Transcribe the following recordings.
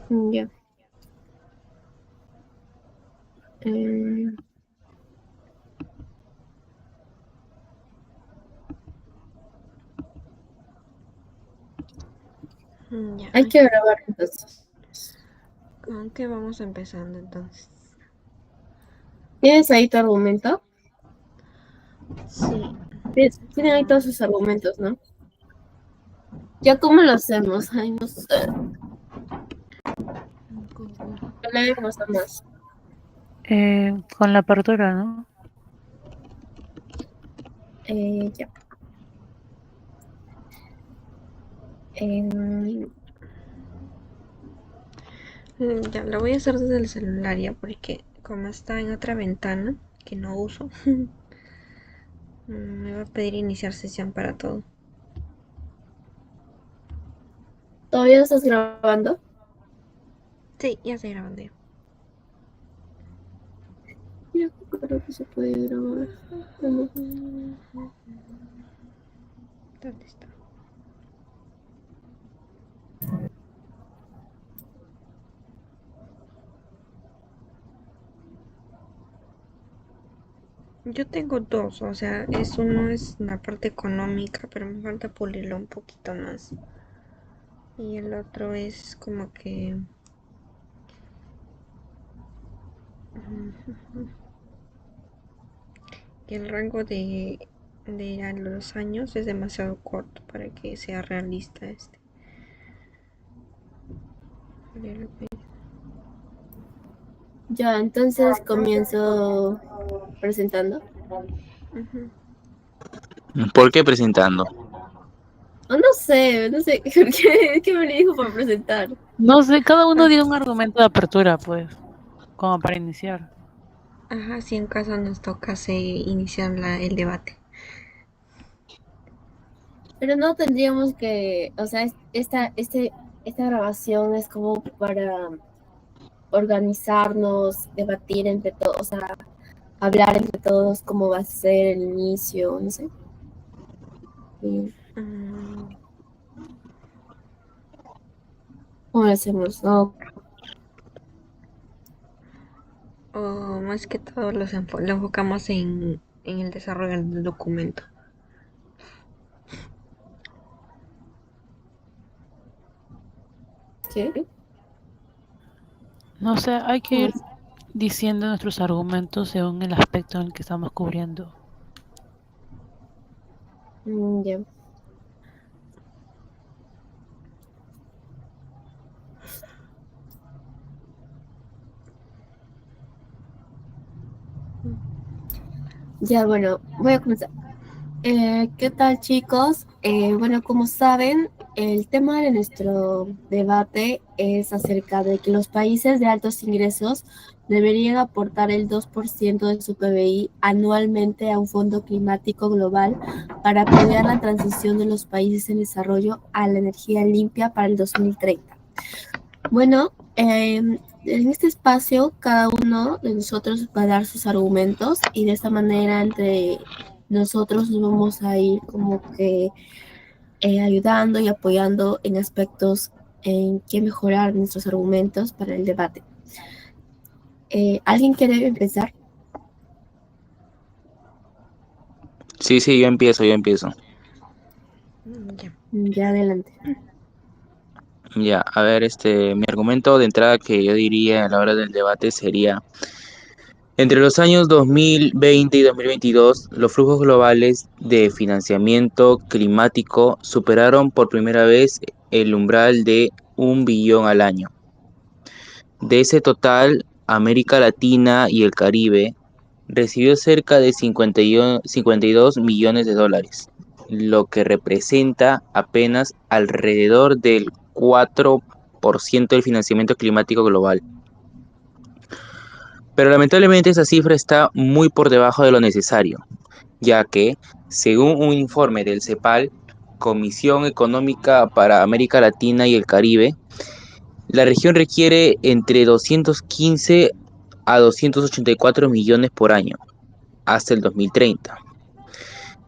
Ya. Eh, Ya, hay que grabar entonces. ¿con qué vamos empezando entonces? ¿Tienes ahí tu argumento? Sí. Tienen ahí todos sus argumentos, ¿no? ¿Ya cómo lo hacemos? Ay, no sé. ¿Qué le gusta más? Con la apertura, ¿no? Ya. Em, Ya, lo voy a hacer desde el celular ya, porque como está en otra ventana que no uso, me va a pedir iniciar sesión para todo. ¿Todavía estás grabando? Sí, ya estoy grabando ya. Yo creo que se puede grabar. Bueno, ¿Dónde está? Yo tengo dos, o sea, es uno es la parte económica, pero me falta pulirlo un poquito más. Y el otro es como que el rango de a los años es demasiado corto para que sea realista este. ya, entonces comienzo presentando. Ujú. ¿Por qué presentando? O no sé, no sé, ¿qué me le dijo para presentar? No sé, cada uno Ah, dio un argumento de apertura, pues, como para iniciar. ajá, si en casa nos tocase iniciar el debate. Pero no tendríamos que, o sea, esta grabación es como para organizarnos, debatir entre todos, o sea, hablar entre todos cómo va a ser el inicio, no sé. Y Mm, ¿cómo lo hacemos? No, o más que todo lo enfocamos en el desarrollo del documento. ¿qué? No sé, hay que ¿Cómo ir es? diciendo nuestros argumentos según el aspecto en el que estamos cubriendo. Ya. Ya, bueno, voy a comenzar. ¿Qué tal, chicos? Bueno, como saben, el tema de nuestro debate es acerca de que los países de altos ingresos deberían aportar el 2% de su PBI anualmente a un fondo climático global para apoyar la transición de los países en desarrollo a la energía limpia para el 2030. Bueno, en este espacio cada uno de nosotros va a dar sus argumentos y de esta manera entre nosotros nos vamos a ir como que ayudando y apoyando en aspectos en que mejorar nuestros argumentos para el debate. ¿Alguien quiere empezar? Sí, sí, yo empiezo. Ya. Ya adelante. Ya, a ver, mi argumento de entrada que yo diría a la hora del debate sería, entre los años 2020 y 2022, los flujos globales de financiamiento climático superaron por primera vez el umbral de 1 billón al año. De ese total, América Latina y el Caribe recibió cerca de 52 millones de dólares, lo que representa apenas alrededor del 4% del financiamiento climático global. Pero lamentablemente esa cifra está muy por debajo de lo necesario, ya que, según un informe del CEPAL, Comisión Económica para América Latina y el Caribe, la región requiere entre 215 a 284 millones por año hasta el 2030,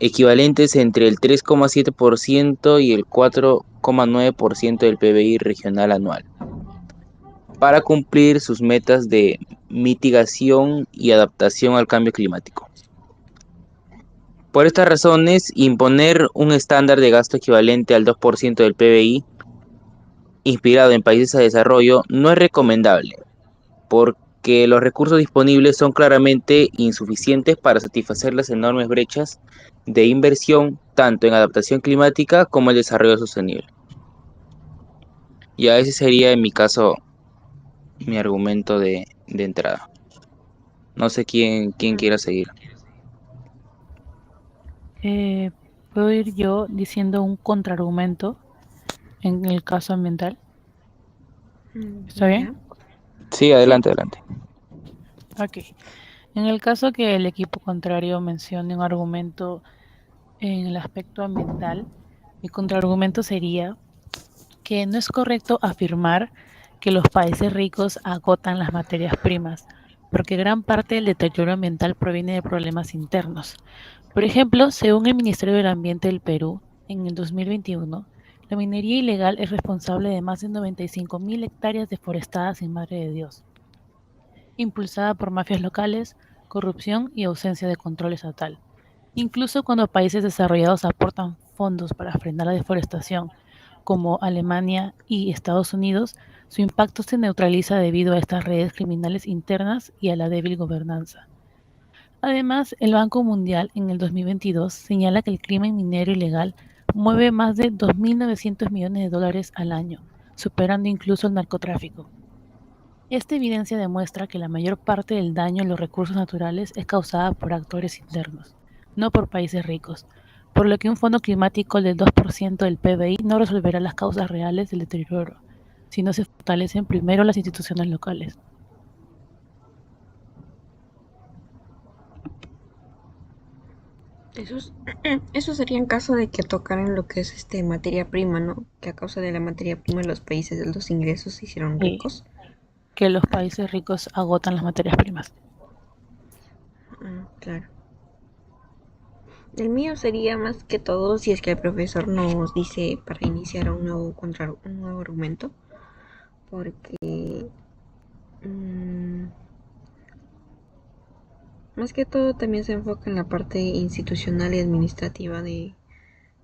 equivalentes entre el 3,7% y el 4,9% del PBI regional anual. para cumplir sus metas de mitigación y adaptación al cambio climático. Por estas razones, imponer un estándar de gasto equivalente al 2% del PBI, inspirado en países a desarrollo, no es recomendable, porque los recursos disponibles son claramente insuficientes para satisfacer las enormes brechas de inversión, tanto en adaptación climática como el desarrollo sostenible. Ya ese sería, en mi caso, mi argumento de entrada. No sé quién quiera seguir. Puedo ir yo diciendo un contraargumento en el caso ambiental. ¿Está bien? Ya. Sí, adelante, adelante. Ok. En el caso que el equipo contrario mencione un argumento en el aspecto ambiental, mi contraargumento sería que no es correcto afirmar que los países ricos agotan las materias primas, porque gran parte del deterioro ambiental proviene de problemas internos. Por ejemplo, según el Ministerio del Ambiente del Perú, en el 2021, la minería ilegal es responsable de más de 95.000 hectáreas deforestadas sin Madre de Dios, impulsada por mafias locales, corrupción y ausencia de control estatal. Incluso cuando países desarrollados aportan fondos para frenar la deforestación, como Alemania y Estados Unidos, su impacto se neutraliza debido a estas redes criminales internas y a la débil gobernanza. Además, el Banco Mundial en el 2022 señala que el crimen minero ilegal mueve más de 2.900 millones de dólares al año, superando incluso el narcotráfico. Esta evidencia demuestra que la mayor parte del daño en los recursos naturales es causada por actores internos, no por países ricos, por lo que un fondo climático del 2% del PBI no resolverá las causas reales del deterioro, si no se fortalecen primero las instituciones locales. Eso sería en caso de que tocaran lo que es materia prima, ¿no? Que a causa de la materia prima los países de altos ingresos se hicieron Sí, ricos. que los países ricos agotan las materias primas. Claro. El mío sería más que todo si es que el profesor nos dice para iniciar un nuevo argumento, porque más que todo también se enfoca en la parte institucional y administrativa de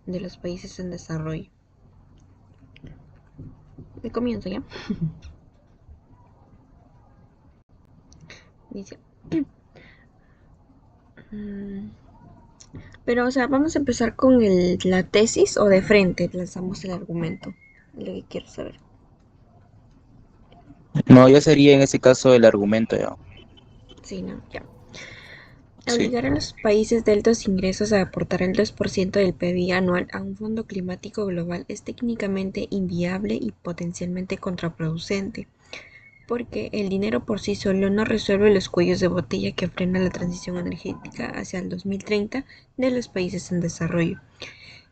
los países en desarrollo. Me comienzo ya. Dice. Pero, o sea, vamos a empezar con la tesis o de frente lanzamos el argumento. Lo que quiero saber. No, ya sería en ese caso el argumento, ya. Sí, no, ya. Sí. Obligar a los países de altos ingresos a aportar el 2% del PIB anual a un fondo climático global es técnicamente inviable y potencialmente contraproducente, porque el dinero por sí solo no resuelve los cuellos de botella que frenan la transición energética hacia el 2030 de los países en desarrollo.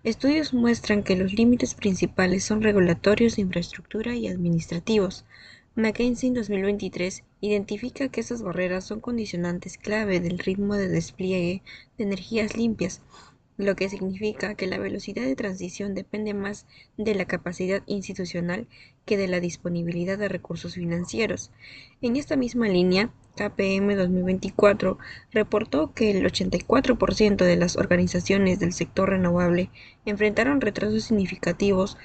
Estudios muestran que los límites principales son regulatorios de infraestructura y administrativos. McKinsey 2023 identifica que esas barreras son condicionantes clave del ritmo de despliegue de energías limpias, lo que significa que la velocidad de transición depende más de la capacidad institucional que de la disponibilidad de recursos financieros. En esta misma línea, KPM 2024 reportó que el 84% de las organizaciones del sector renovable enfrentaron retrasos significativos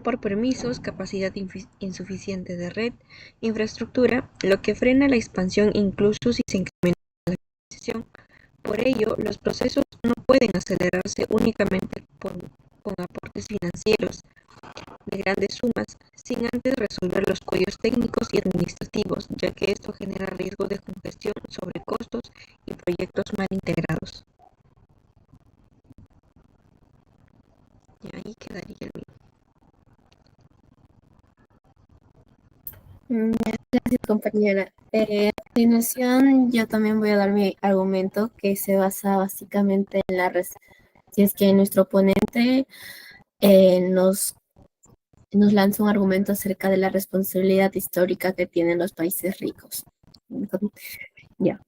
por permisos, capacidad insuficiente de red, infraestructura, lo que frena la expansión incluso si se incrementa la financiación. Por ello, los procesos no pueden acelerarse únicamente con aportes financieros de grandes sumas, sin antes resolver los cuellos técnicos y administrativos, ya que esto genera riesgo de congestión, sobrecostos y proyectos mal integrados. Y ahí quedaría el mío. Gracias, compañera. A continuación, yo también voy a dar mi argumento que se basa básicamente en si es que nuestro oponente nos lanza un argumento acerca de la responsabilidad histórica que tienen los países ricos. Ya.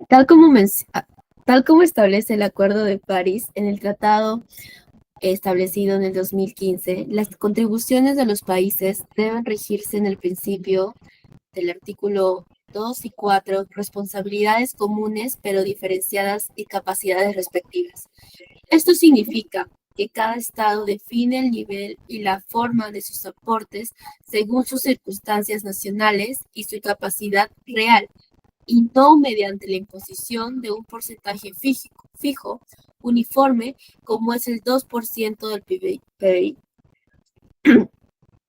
Tal como establece el Acuerdo de París en el Tratado establecido en el 2015, las contribuciones de los países deben regirse en el principio del artículo 2 y 4, responsabilidades comunes pero diferenciadas y capacidades respectivas. Esto significa que cada Estado define el nivel y la forma de sus aportes según sus circunstancias nacionales y su capacidad real, y no mediante la imposición de un porcentaje fijo uniforme como es el 2% del PBI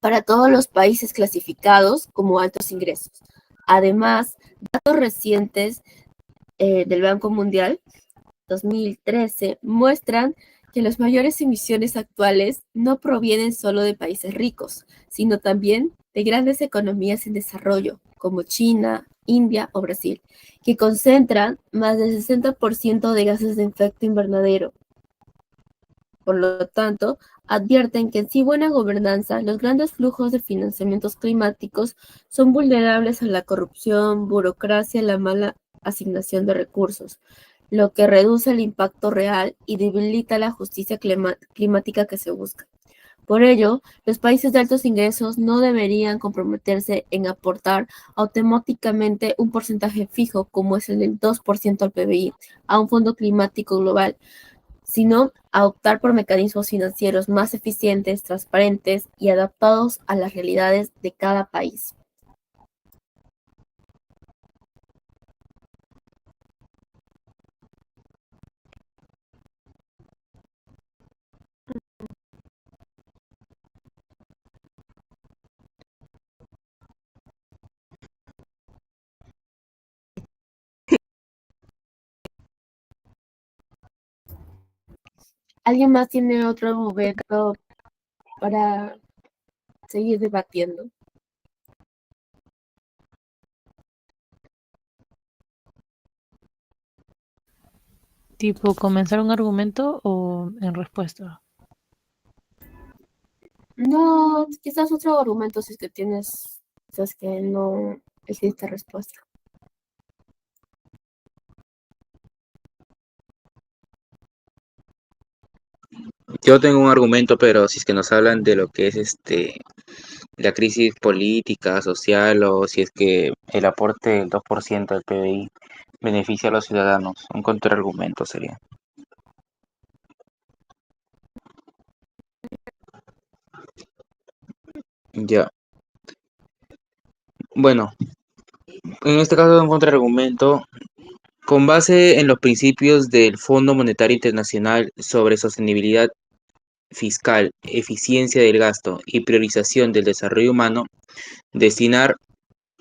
para todos los países clasificados como altos ingresos. Además, datos recientes del Banco Mundial 2013 muestran que las mayores emisiones actuales no provienen solo de países ricos, sino también de grandes economías en desarrollo, como China, India o Brasil, que concentran más del 60% de gases de efecto invernadero. Por lo tanto, advierten que sin buena gobernanza, los grandes flujos de financiamientos climáticos son vulnerables a la corrupción, burocracia y la mala asignación de recursos, lo que reduce el impacto real y debilita la justicia climática que se busca. Por ello, los países de altos ingresos no deberían comprometerse en aportar automáticamente un porcentaje fijo, como es el del 2% al PBI, a un fondo climático global, sino a optar por mecanismos financieros más eficientes, transparentes y adaptados a las realidades de cada país. ¿Alguien más tiene otro argumento para seguir debatiendo? Tipo, comenzar un argumento o en respuesta. No, quizás otro argumento si es que tienes, si es que no existe respuesta. Yo tengo un argumento, pero si es que nos hablan de lo que es la crisis política, social, o si es que el aporte del 2% del PBI beneficia a los ciudadanos, un contraargumento sería. Ya. Bueno, en este caso un contraargumento, con base en los principios del Fondo Monetario Internacional sobre sostenibilidad fiscal, eficiencia del gasto y priorización del desarrollo humano, destinar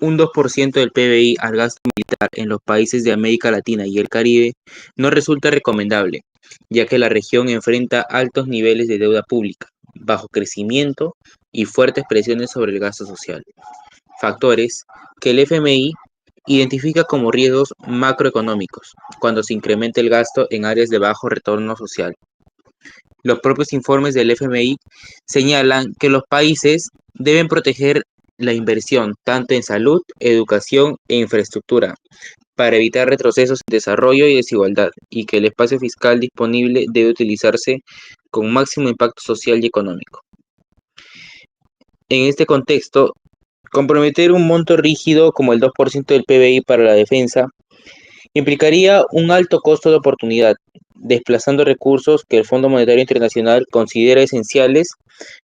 un 2% del PBI al gasto militar en los países de América Latina y el Caribe no resulta recomendable, ya que la región enfrenta altos niveles de deuda pública, bajo crecimiento y fuertes presiones sobre el gasto social, factores que el FMI identifica como riesgos macroeconómicos cuando se incrementa el gasto en áreas de bajo retorno social. Los propios informes del FMI señalan que los países deben proteger la inversión tanto en salud, educación e infraestructura para evitar retrocesos en desarrollo y desigualdad, y que el espacio fiscal disponible debe utilizarse con máximo impacto social y económico. En este contexto, comprometer un monto rígido como el 2% del PBI para la defensa implicaría un alto costo de oportunidad, desplazando recursos que el Fondo Monetario Internacional considera esenciales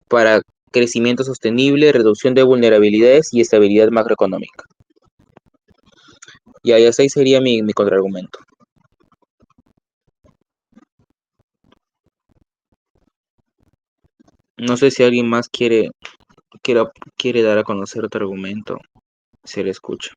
para crecimiento sostenible, reducción de vulnerabilidades y estabilidad macroeconómica. Y ahí sería mi contraargumento. No sé si alguien más quiere dar a conocer otro argumento. Se le escucha.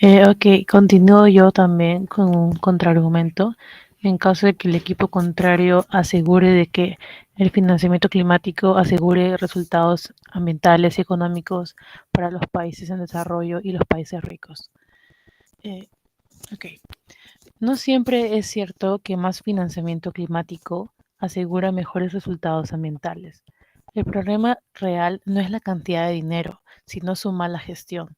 Ok, continúo yo también con un contraargumento. En caso de que el equipo contrario asegure de que el financiamiento climático asegure resultados ambientales y económicos para los países en desarrollo y los países ricos. Eh, ok, no siempre es cierto que más financiamiento climático asegura mejores resultados ambientales. El problema real no es la cantidad de dinero, sino su mala gestión.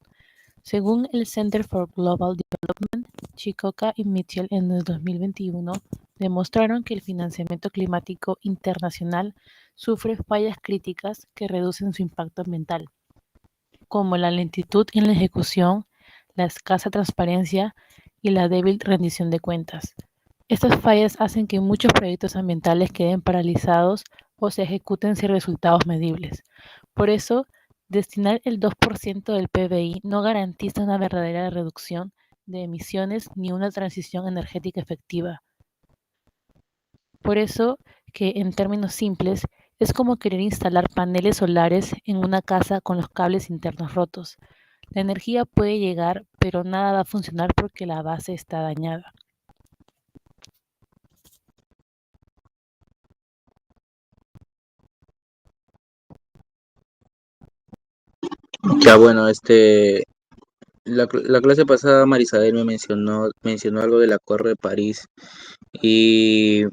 Según el Center for Global Development, Chikoka y Mitchell en el 2021 demostraron que el financiamiento climático internacional sufre fallas críticas que reducen su impacto ambiental, como la lentitud en la ejecución, la escasa transparencia y la débil rendición de cuentas. Estas fallas hacen que muchos proyectos ambientales queden paralizados o se ejecuten sin resultados medibles. Por eso, destinar el 2% del PBI no garantiza una verdadera reducción de emisiones ni una transición energética efectiva. Por eso que, en términos simples, es como querer instalar paneles solares en una casa con los cables internos rotos. La energía puede llegar, pero nada va a funcionar porque la base está dañada. Ya bueno, la clase pasada Marisabel mencionó algo del Acuerdo de París y